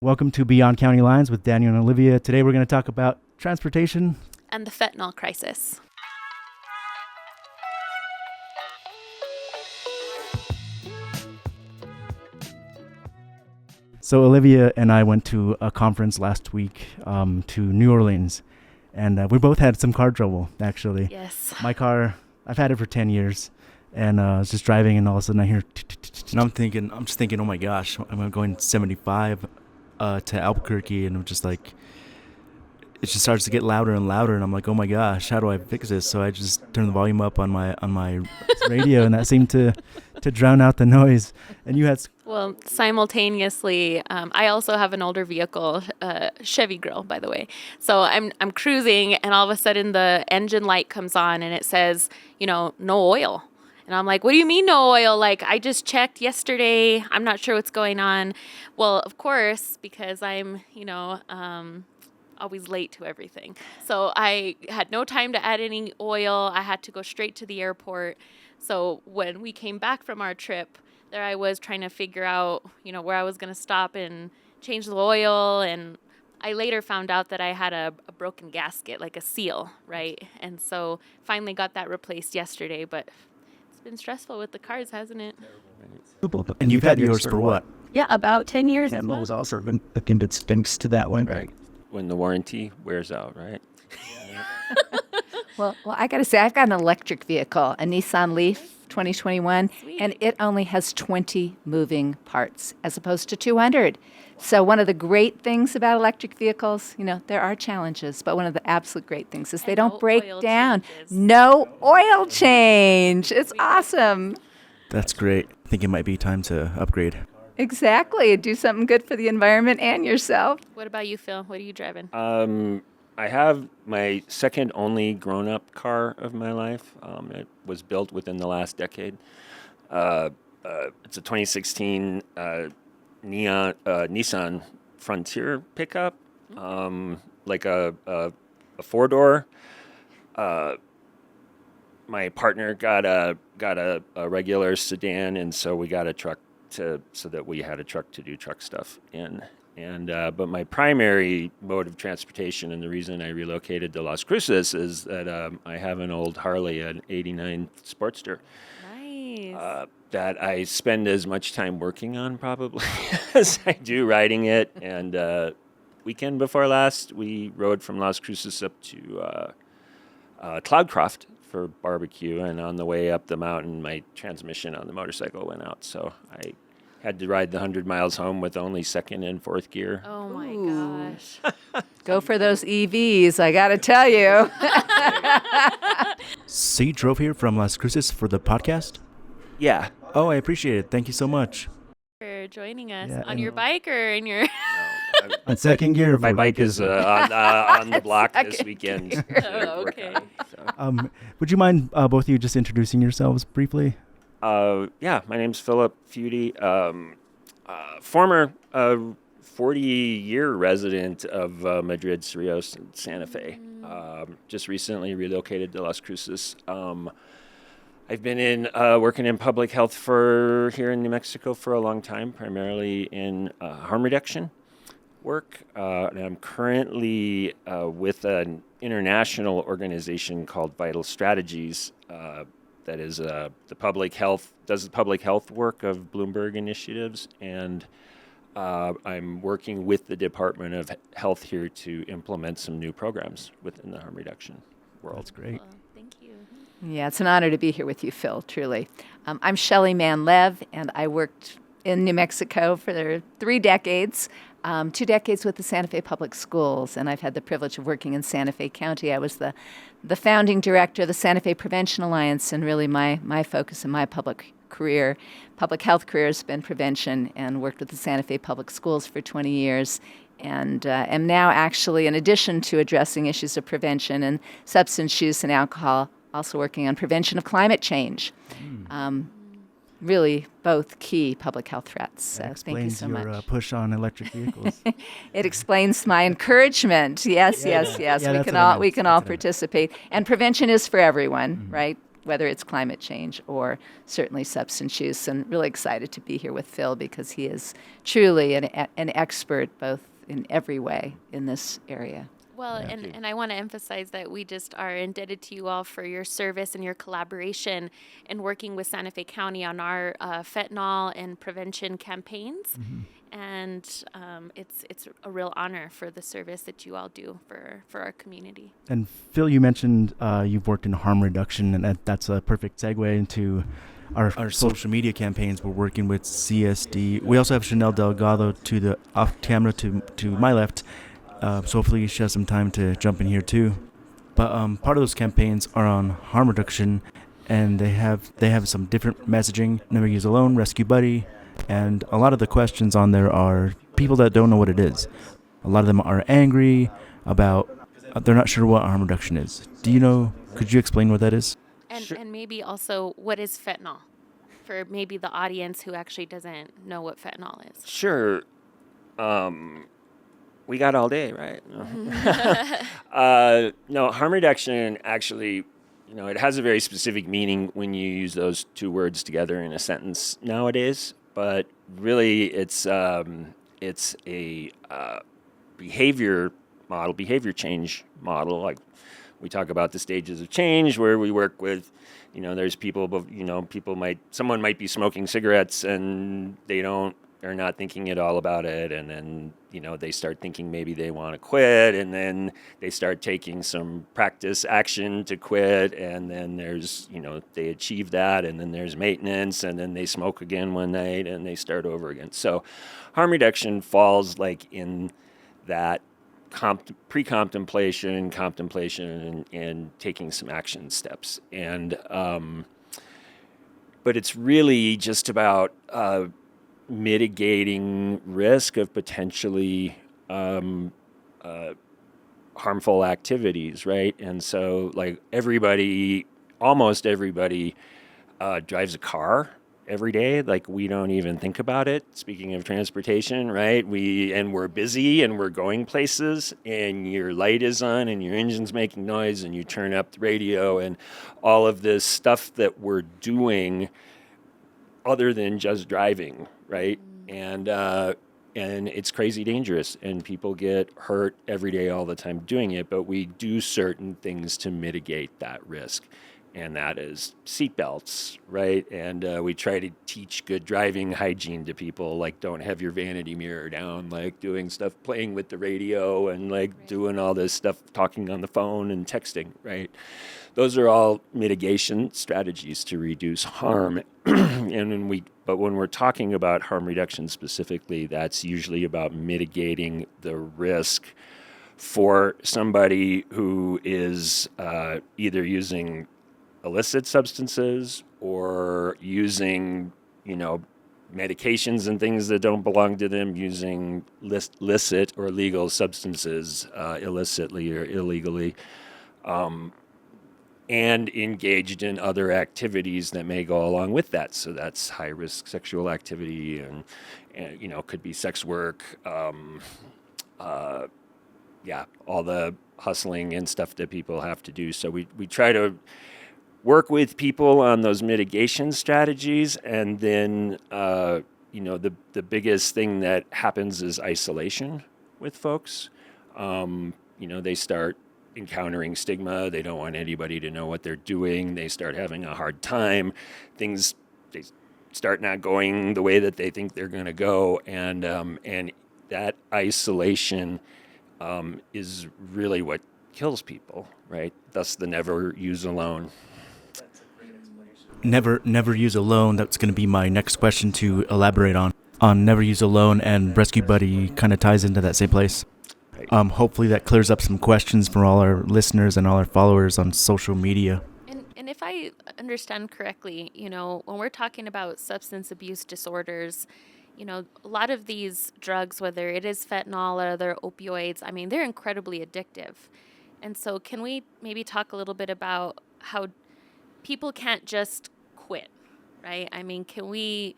Welcome to Beyond County Lines with Daniel and Olivia. Today we're going to talk about transportation and the fentanyl crisis. So Olivia and I went to a conference last week to New Orleans, and we both had some car trouble, actually. Yes. My car, I've had it for 10 years, and I was just driving, and all of a sudden I hear... And I'm just thinking, oh my gosh, I'm going 75 to Albuquerque, and I'm just like... It just starts to get louder and louder, and I'm like, oh my gosh, how do I fix this? So I just turned the volume up on my radio, and that seemed to drown out the noise. And you had... Well, simultaneously, I also have an older vehicle, Chevy girl, by the way. So I'm cruising, and all of a sudden the engine light comes on, and it says, no oil. And I'm like, what do you mean no oil? Like, I just checked yesterday. I'm not sure what's going on. Well, of course, because I'm, always late to everything. So I had no time to add any oil. I had to go straight to the airport. So when we came back from our trip, there I was trying to figure out, where I was going to stop and change the oil. And I later found out that I had a broken gasket, like a seal, right? And so finally got that replaced yesterday. But it's been stressful with the cars, hasn't it? And you've had yours for what? Yeah, about 10 years. And what was also been looking at stinks to that one. Right. When the warranty wears out, right? Well, I got to say, I've got an electric vehicle, a Nissan Leaf 2021, Sweet. and it only has 20 moving parts as opposed to 200. So one of the great things about electric vehicles, there are challenges, but one of the absolute great things is they don't no break oil down. changes. No oil change. It's awesome. That's great. I think it might be time to upgrade. Exactly. Do something good for the environment and yourself. What about you, Phil? What are you driving? I have my second only grown-up car of my life. It was built within the last decade. It's a 2016 Nissan Frontier pickup, like a four-door. My partner got a regular sedan, and so we got a truck so that we had a truck to do truck stuff in. But my primary mode of transportation, and the reason I relocated to Las Cruces, is that I have an old Harley, an '89 Sportster, Nice. that I spend as much time working on probably as I do riding it. And weekend before last, we rode from Las Cruces up to Cloudcroft for barbecue, and on the way up the mountain, my transmission on the motorcycle went out, so I had to ride the 100 miles home with only second and fourth gear. Oh my Ooh. gosh. Go for those EVs, I got to tell you. So you drove here from Las Cruces for the podcast? Yeah. Oh, I appreciate it. Thank you so much. For joining us Yeah, on your and- bike or in your... On second gear. My bike is on the block this Second weekend. gear. Oh, okay. Would you mind both of you just introducing yourselves briefly? Yeah, my name's Philip Feudy, former 40-year resident of Madrid, Cerrillos, and Santa Fe. Just recently relocated to Las Cruces. I've been working in public health here in New Mexico for a long time, primarily in harm reduction work. And I'm currently with an international organization called Vital Strategies. That is the public health work of Bloomberg initiatives, and I'm working with the Department of Health here to implement some new programs within the harm reduction world. That's great. Well, thank you. Yeah, it's an honor to be here with you, Phil, truly. I'm Shelley Mann-Lev, and I worked in New Mexico for 3 decades, 2 decades with the Santa Fe Public Schools, and I've had the privilege of working in Santa Fe County. I was the founding director of the Santa Fe Prevention Alliance, and really my focus in my public health career has been prevention, and worked with the Santa Fe Public Schools for 20 years. And am now actually, in addition to addressing issues of prevention and substance use and alcohol, also working on prevention of climate change. Really both key public health threats. So That thank you explains so your much. push on electric vehicles. It explains my encouragement. Yes, Yeah, yes, yeah. yes. Yeah, we that's can what I all meant. we can That's all what I meant. participate. And prevention is for everyone, right? whether it's climate change or certainly substance use. And really excited to be here with Phil because he is truly an expert both in every way in this area. Well, and I want to emphasize that we just are indebted to you all for your service and your collaboration in working with Santa Fe County on our fentanyl and prevention campaigns. And it's a real honor for the service that you all do for our community. And Phil, you mentioned you've worked in harm reduction, and that's a perfect segue into our social media campaigns. We're working with CSD. We also have Chanel Delgado to the off camera to my left. So hopefully she has some time to jump in here too. But part of those campaigns are on harm reduction, and they have some different messaging. Never use alone, rescue buddy, and a lot of the questions on there are people that don't know what it is. A lot of them are angry about. They're not sure what harm reduction is. Do you know? Could you explain what that is? And maybe also what is fentanyl for maybe the audience who actually doesn't know what fentanyl is. Sure. We got all day, right? No, harm reduction actually, it has a very specific meaning when you use those two words together in a sentence nowadays. But really, it's a behavior change model. Like we talk about the stages of change, where we work with, there's people, someone might be smoking cigarettes and they're not thinking at all about it, and then they start thinking maybe they want to quit, and then they start taking some practice action to quit, and then there's they achieve that, and then there's maintenance, and then they smoke again one night and they start over again. So harm reduction falls like in that pre-contemplation, contemplation, and taking some action steps. And but it's really just about mitigating risk of potentially harmful activities, right? And so, like almost everybody drives a car every day. Like we don't even think about it. Speaking of transportation, right? We're busy and we're going places, and your light is on and your engine's making noise, and you turn up the radio, and all of this stuff that we're doing other than just driving, right? And it's crazy dangerous, and people get hurt every day all the time doing it, but we do certain things to mitigate that risk, and that is seatbelts, right? And we try to teach good driving hygiene to people, like don't have your vanity mirror down, like doing stuff, playing with the radio, and like doing all this stuff, talking on the phone and texting, right? Those are all mitigation strategies to reduce harm. But when we're talking about harm reduction specifically, that's usually about mitigating the risk for somebody who is either using illicit substances or using, medications and things that don't belong to them, using licit or legal substances illicitly or illegally. And engaged in other activities that may go along with that. So that's high-risk sexual activity, and could be sex work, all the hustling and stuff that people have to do. So we try to work with people on those mitigation strategies, and then the biggest thing that happens is isolation with folks. They start encountering stigma. They don't want anybody to know what they're doing. They start having a hard time. They start not going the way that they think they're going to go, and that isolation is really what kills people, right? Thus, the never use alone. Never use alone. That's going to be my next question to elaborate on never use alone, and rescue buddy kind of ties into that same place. Hopefully that clears up some questions for all our listeners and all our followers on social media. And if I understand correctly, when we're talking about substance abuse disorders, a lot of these drugs, whether it is fentanyl or other opioids, they're incredibly addictive. And so can we maybe talk a little bit about how people can't just quit, right? Can we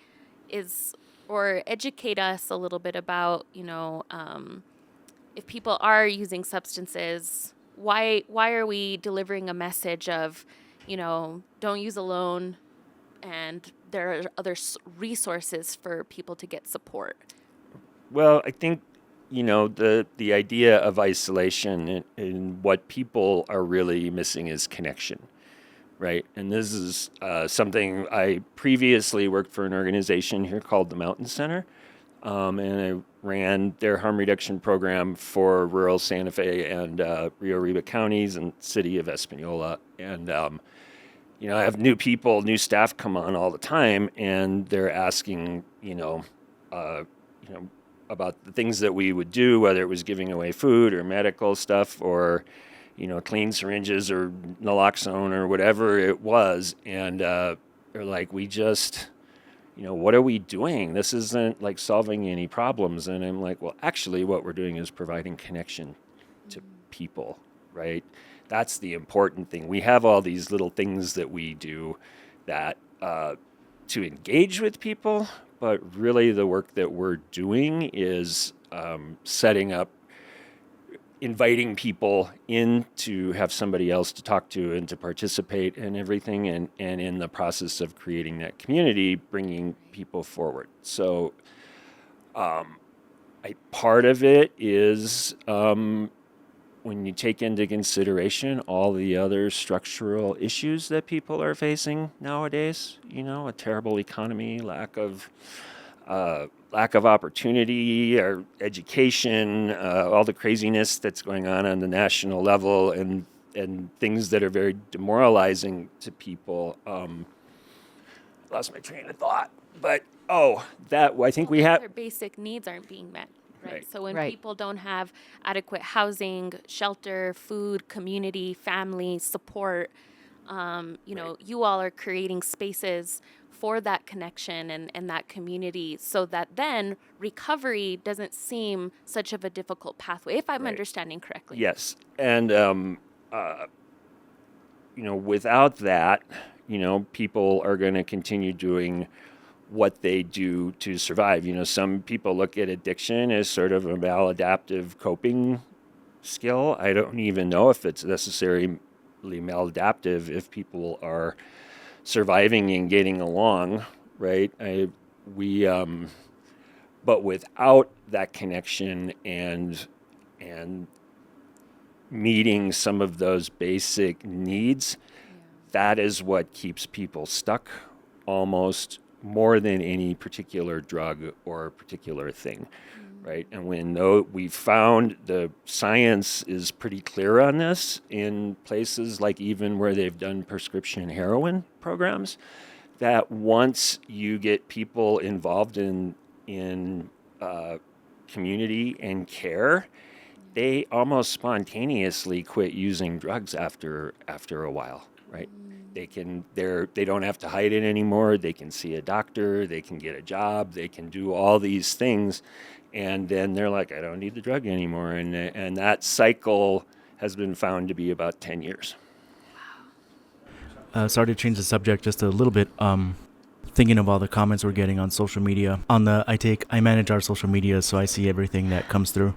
educate us a little bit about, if people are using substances, why are we delivering a message of, don't use alone, and there are other resources for people to get support? Well, I think, the idea of isolation and what people are really missing is connection, right? And this is something I previously worked for an organization here called the Mountain Center, and I ran their harm reduction program for rural Santa Fe and Rio Arriba counties and city of Espanola. And I have new staff come on all the time, and they're asking, about the things that we would do, whether it was giving away food or medical stuff or, clean syringes or naloxone or whatever it was. And they're like, we just, what are we doing? This isn't like solving any problems. And I'm like, well, actually, what we're doing is providing connection to people, right? That's the important thing. We have all these little things that we do that to engage with people, but really the work that we're doing is setting up, inviting people in to have somebody else to talk to and to participate in everything, and in the process of creating that community, bringing people forward. So part of it is when you take into consideration all the other structural issues that people are facing nowadays, a terrible economy, lack of opportunity or education, all the craziness that's going on the national level, and things that are very demoralizing to people. Lost my train of thought, but I think we have Their basic needs aren't being met. Right. So when Right. people don't have adequate housing, shelter, food, community, family support, you all are creating spaces for that connection and that community, so that then recovery doesn't seem such of a difficult pathway, if I'm understanding correctly. Yes, and without that, people are going to continue doing what they do to survive. Some people look at addiction as sort of a maladaptive coping skill. I don't even know if it's necessarily maladaptive if people are surviving and getting along, right? But without that connection and meeting some of those basic needs, that is what keeps people stuck almost more than any particular drug or particular thing, right? And we found the science is pretty clear on this in places like even where they've done prescription heroin programs, that once you get people involved in community and care, they almost spontaneously quit using drugs after a while, right? They don't have to hide it anymore. They can see a doctor, they can get a job, they can do all these things, and then they're like, I don't need the drug anymore. And that cycle has been found to be about 10 years. Sorry to change the subject just a little bit. Thinking of all the comments we're getting on social media. I manage our social media, so I see everything that comes through.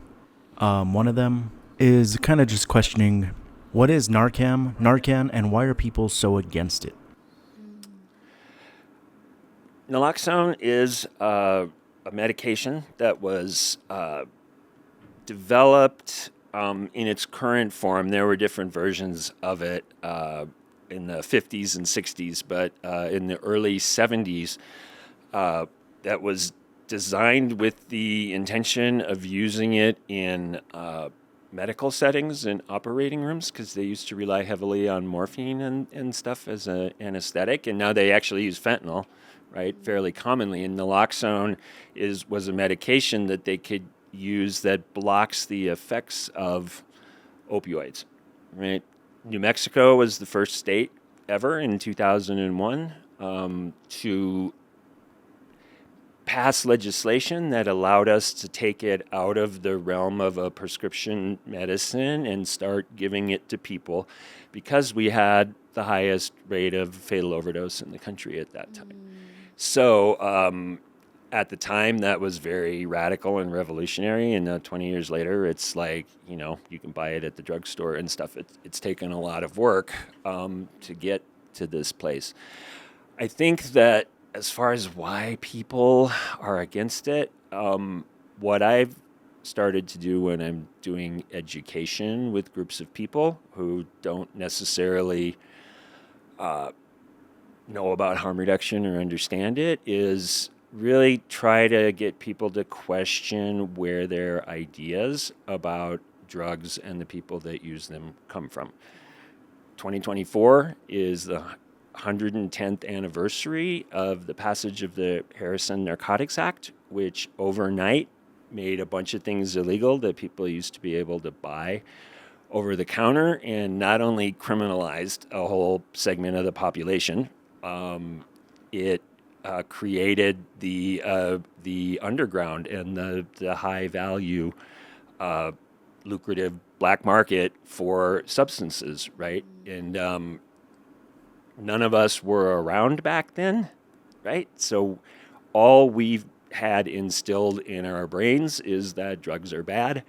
One of them is kind of just questioning, what is Narcan, and why are people so against it? Naloxone is a medication that was developed in its current form. There were different versions of it in the 50s and 60s, but in the early 70s, that was designed with the intention of using it in medical settings and operating rooms, because they used to rely heavily on morphine and stuff as an anesthetic, and now they actually use fentanyl, right, fairly commonly. And naloxone was a medication that they could use that blocks the effects of opioids, right? New Mexico was the first state ever in 2001 to pass legislation that allowed us to take it out of the realm of a prescription medicine and start giving it to people, because we had the highest rate of fatal overdose in the country at that time. So at the time, that was very radical and revolutionary, and 20 years later, it's like, you can buy it at the drugstore and stuff. It's taken a lot of work to get to this place. I think that as far as why people are against it, what I've started to do when I'm doing education with groups of people who don't necessarily know about harm reduction or understand it is really try to get people to question where their ideas about drugs and the people that use them come from. 2024 is the 110th anniversary of the passage of the Harrison Narcotics Act, which overnight made a bunch of things illegal that people used to be able to buy over the counter, and not only criminalized a whole segment of the population, it created the underground and the high value, lucrative black market for substances, right? And none of us were around back then, right? So all we've had instilled in our brains is that drugs are bad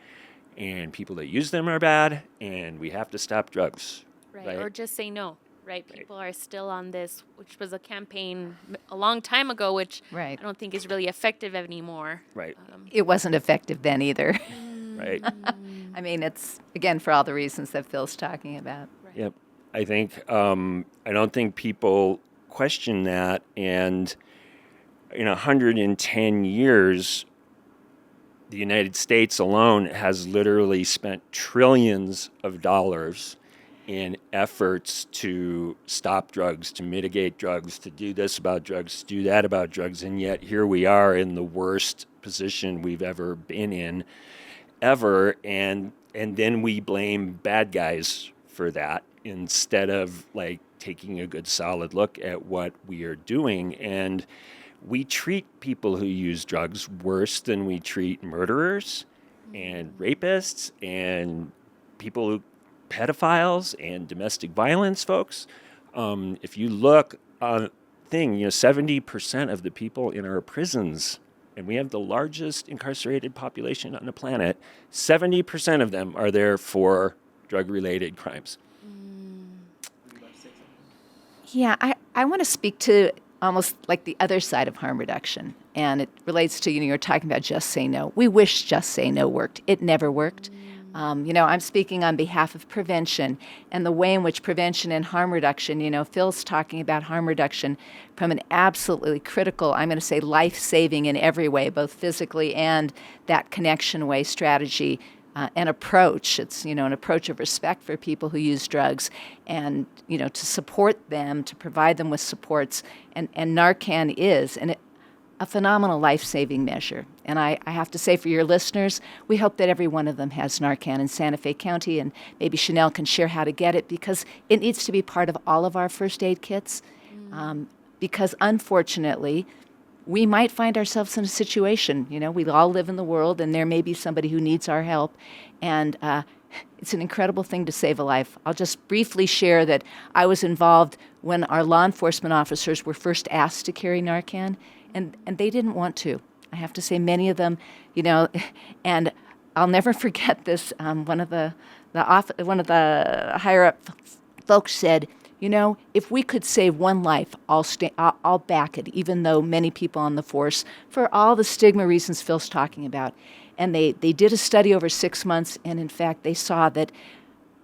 and people that use them are bad and we have to stop drugs. Right. Or just say no. Right. People are still on this, which was a campaign a long time ago, which Right. I don't think is really effective anymore. Right. It wasn't effective then either. Right. I mean, it's, again, for all the reasons that Phil's talking about. Right. Yep. I think, I don't think people question that. And in 110 years, the United States alone has literally spent trillions of dollars in efforts to stop drugs, to mitigate drugs, to do this about drugs, to do that about drugs. And yet here we are in the worst position we've ever been in, ever. And then we blame bad guys for that instead of like taking a good solid look at what we are doing. And we treat people who use drugs worse than we treat murderers and rapists and people who pedophiles and domestic violence folks. If you look on thing, 70% of the people in our prisons, and we have the largest incarcerated population on the planet, 70% of them are there for drug-related crimes. Yeah, I want to speak to almost like the other side of harm reduction. And it relates to, you're talking about Just Say No. We wish Just Say No worked. It never worked. I'm speaking on behalf of prevention and the way in which prevention and harm reduction, Phil's talking about harm reduction from an absolutely critical, I'm going to say life-saving in every way, both physically and that connection way strategy and approach. It's, an approach of respect for people who use drugs and, to support them, to provide them with supports. And Narcan is a phenomenal life-saving measure. And I have to say for your listeners, we hope that every one of them has Narcan in Santa Fe County, and maybe Chanel can share how to get it, because it needs to be part of all of our first aid kits. Because unfortunately, we might find ourselves in a situation, we all live in the world, and there may be somebody who needs our help. And it's an incredible thing to save a life. I'll just briefly share that I was involved when our law enforcement officers were first asked to carry Narcan, and they didn't want to. I have to say, many of them, and I'll never forget this. One of the higher up folks said, if we could save one life, I'll back it, even though many people on the force, for all the stigma reasons Phil's talking about. And they did a study over 6 months, and in fact, they saw that,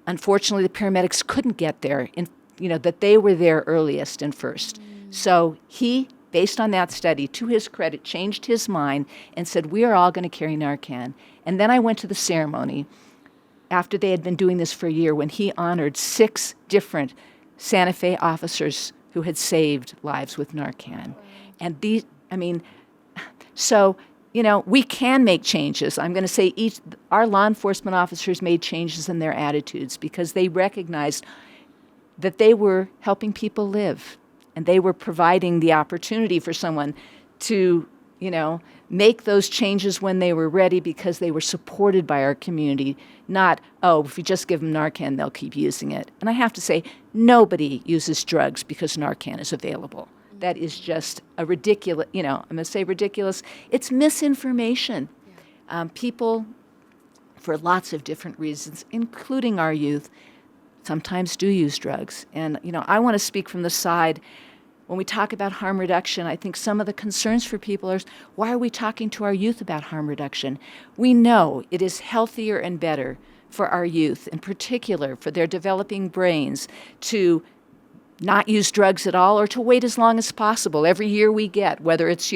unfortunately, the paramedics couldn't get there, that they were there earliest and first. So he, based on that study, to his credit, changed his mind and said, we are all going to carry Narcan. And then I went to the ceremony after they had been doing this for a year, when he honored 6 different Santa Fe officers who had saved lives with Narcan. And we can make changes. I'm going to say our law enforcement officers made changes in their attitudes because they recognized that they were helping people live, and they were providing the opportunity for someone to, make those changes when they were ready, because they were supported by our community, not, if we just give them Narcan, they'll keep using it. And I have to say, nobody uses drugs because Narcan is available. That is just a ridiculous, I'm going to say ridiculous. It's misinformation. People, for lots of different reasons, including our youth, sometimes do use drugs. And, I want to speak from the side. When we talk about harm reduction, I think some of the concerns for people are, why are we talking to our youth about harm reduction? We know it is healthier and better for our youth, in particular for their developing brains, to not use drugs at all or to wait as long as possible every year we get, whether it's,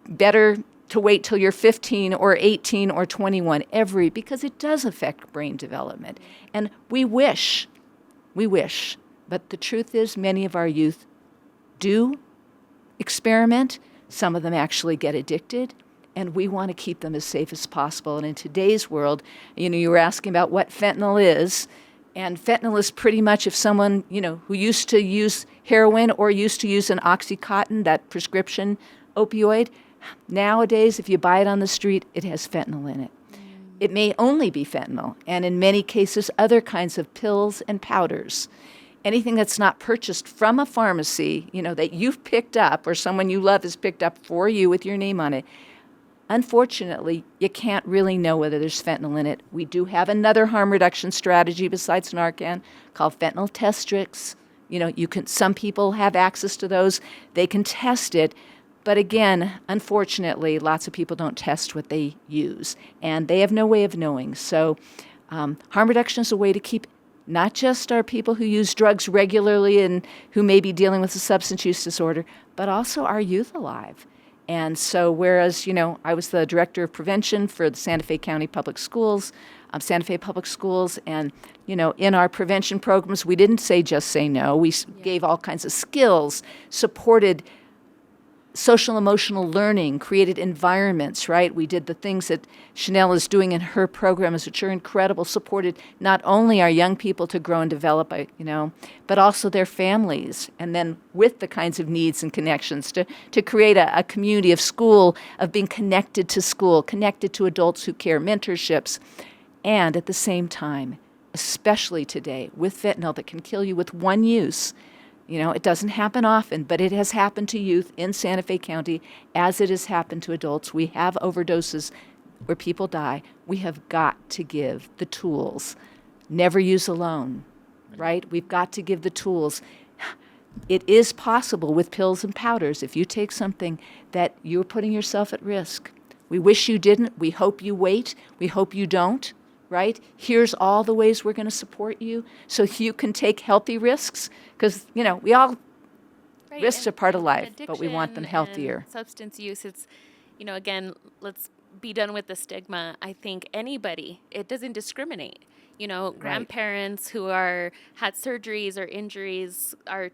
better to wait till you're 15 or 18 or 21 because it does affect brain development. And we wish, but the truth is many of our youth do experiment. Some of them actually get addicted, and we want to keep them as safe as possible. And in today's world, you were asking about what fentanyl is, and fentanyl is pretty much if someone, who used to use heroin or used to use an Oxycontin, that prescription opioid, nowadays, if you buy it on the street, it has fentanyl in it. It may only be fentanyl, and in many cases, other kinds of pills and powders. Anything that's not purchased from a pharmacy, that you've picked up or someone you love has picked up for you with your name on it, unfortunately, you can't really know whether there's fentanyl in it. We do have another harm reduction strategy besides Narcan called fentanyl test strips. Some people have access to those. They can test it. But again, unfortunately, lots of people don't test what they use, and they have no way of knowing. So harm reduction is a way to keep not just our people who use drugs regularly and who may be dealing with a substance use disorder, but also our youth alive. And so whereas, I was the director of prevention for the Santa Fe County Public Schools, Santa Fe Public Schools, and, in our prevention programs, we didn't just say no. We gave all kinds of skills, supported social emotional learning, created environments, right? We did the things that Chanel is doing in her programs, which are incredible, supported not only our young people to grow and develop, but also their families. And then with the kinds of needs and connections to create a community of school, of being connected to school, connected to adults who care, mentorships. And at the same time, especially today, with fentanyl that can kill you with one use, it doesn't happen often, but it has happened to youth in Santa Fe County as it has happened to adults. We have overdoses where people die. We have got to give the tools. Never use alone, right? We've got to give the tools. It is possible with pills and powders, if you take something, that you're putting yourself at risk. We wish you didn't. We hope you wait. We hope you don't. Right? Here's all the ways we're going to support you so you can take healthy risks because, we all, Right. risks are part of life, but we addiction want them healthier. and substance use, it's, again, let's be done with the stigma. I think anybody, it doesn't discriminate. Grandparents who had surgeries or injuries are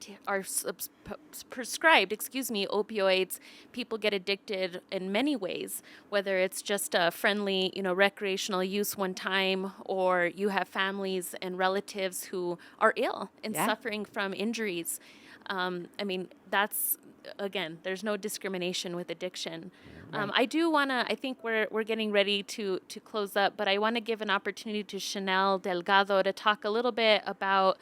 prescribed, opioids. People get addicted in many ways, whether it's just a friendly, recreational use one time, or you have families and relatives who are ill and suffering from injuries. That's, again, there's no discrimination with addiction. I do want to, I think we're getting ready to close up, but I want to give an opportunity to Chanel Delgado to talk a little bit about,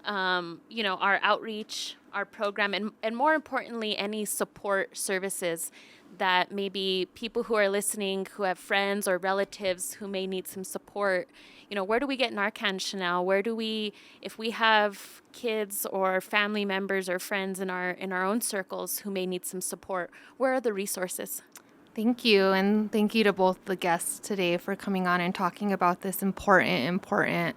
our outreach, our program, and more importantly, any support services that maybe people who are listening, who have friends or relatives who may need some support. Where do we get Narcan, Chanel? Where do we, if we have kids or family members or friends in our own circles who may need some support, where are the resources? Thank you, and thank you to both the guests today for coming on and talking about this important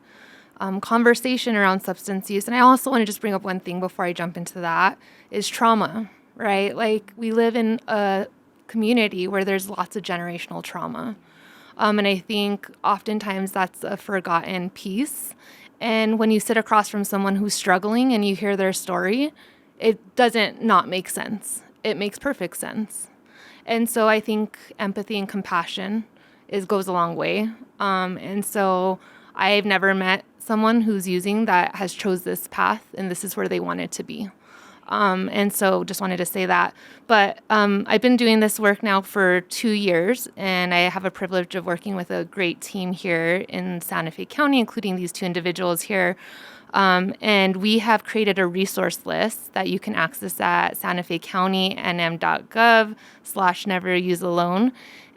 conversation around substance use. And I also want to just bring up one thing before I jump into that, is trauma, right? Like, we live in a community where there's lots of generational trauma. And I think oftentimes that's a forgotten piece. And when you sit across from someone who's struggling and you hear their story, it doesn't not make sense. It makes perfect sense. And so I think empathy and compassion goes a long way. And so I've never met someone who's using that has chose this path, and this is where they wanted to be. And so just wanted to say that. But I've been doing this work now for 2 years, and I have a privilege of working with a great team here in Santa Fe County, including these two individuals here. And we have created a resource list that you can access at santafecounty.nm.gov/neverusealone.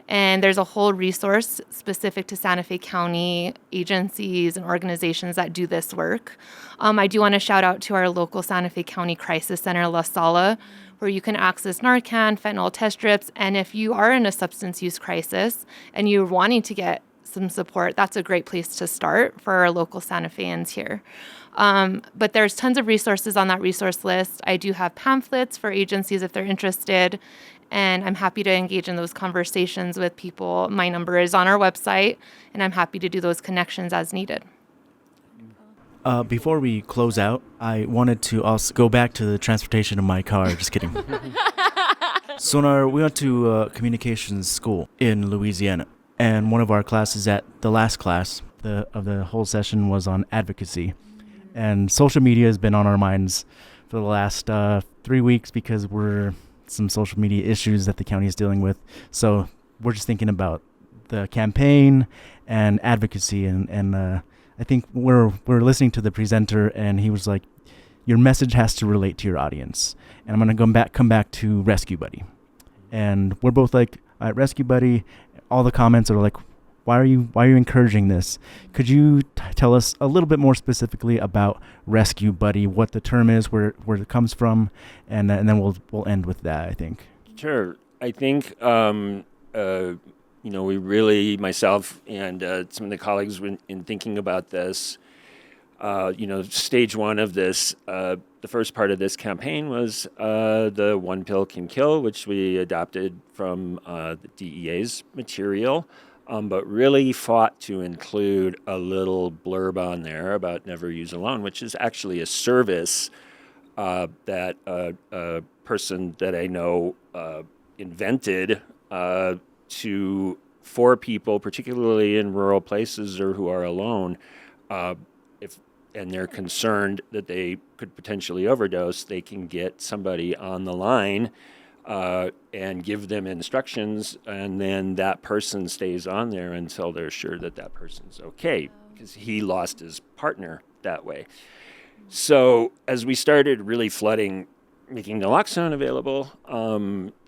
And there's a whole resource specific to Santa Fe County agencies and organizations that do this work. I do want to shout out to our local Santa Fe County Crisis Center, La Sala, where you can access Narcan, fentanyl test strips. And if you are in a substance use crisis and you're wanting to get some support, that's a great place to start for our local Santa Feans here. But there's tons of resources on that resource list. I do have pamphlets for agencies if they're interested, and I'm happy to engage in those conversations with people. My number is on our website, and I'm happy to do those connections as needed. Before we close out, I wanted to also go back to the transportation of my car. Just kidding. Sonar, we went to communications school in Louisiana, and one of our classes the last class of the whole session was on advocacy. And social media has been on our minds for the last 3 weeks because some social media issues that the county is dealing with. So we're just thinking about the campaign and advocacy. And I think we're listening to the presenter, and he was like, your message has to relate to your audience. And I'm going to come back to Rescue Buddy. And we're both like, Rescue Buddy, all the comments are like, why are you encouraging this? Could you tell us a little bit more specifically about Rescue Buddy, what the term is, where it comes from, and then we'll end with that, I think. Sure. I think we really, myself and some of the colleagues, in thinking about this, stage one of this, the first part of this campaign was the One Pill Can Kill, which we adopted from the DEA's material. But really fought to include a little blurb on there about never use alone, which is actually a service that a person that I know invented for people, particularly in rural places or who are alone, and they're concerned that they could potentially overdose, they can get somebody on the line and give them instructions, and then that person stays on there until they're sure that that person's okay, because he lost his partner that way. So as we started really making naloxone available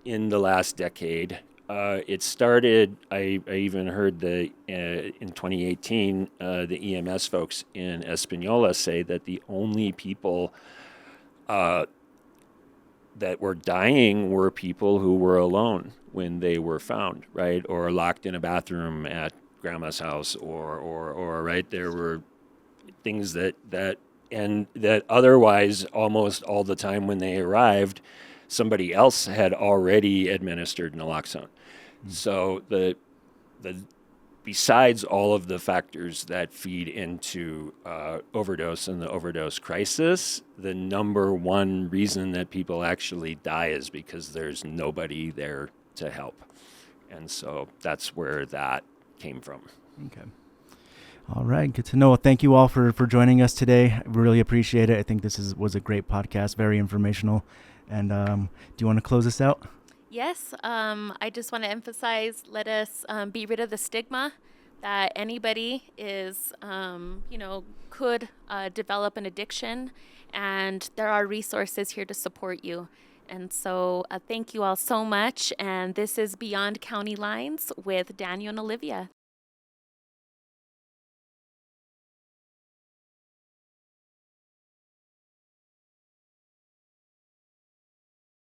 in the last decade, it started, I even heard in 2018, the EMS folks in Espanola say that the only people that were dying were people who were alone when they were found, right? Or locked in a bathroom at grandma's house, or right, there were things that otherwise almost all the time when they arrived, somebody else had already administered naloxone. So the besides all of the factors that feed into overdose and the overdose crisis, the number one reason that people actually die is because there's nobody there to help. And so that's where that came from. Okay. All right. Good to know. Thank you all for joining us today. I really appreciate it. I think this was a great podcast, very informational. And do you want to close us out? Yes, I just want to emphasize, let us be rid of the stigma that anybody could develop an addiction, and there are resources here to support you. And so thank you all so much. And this is Beyond County Lines with Daniel and Olivia.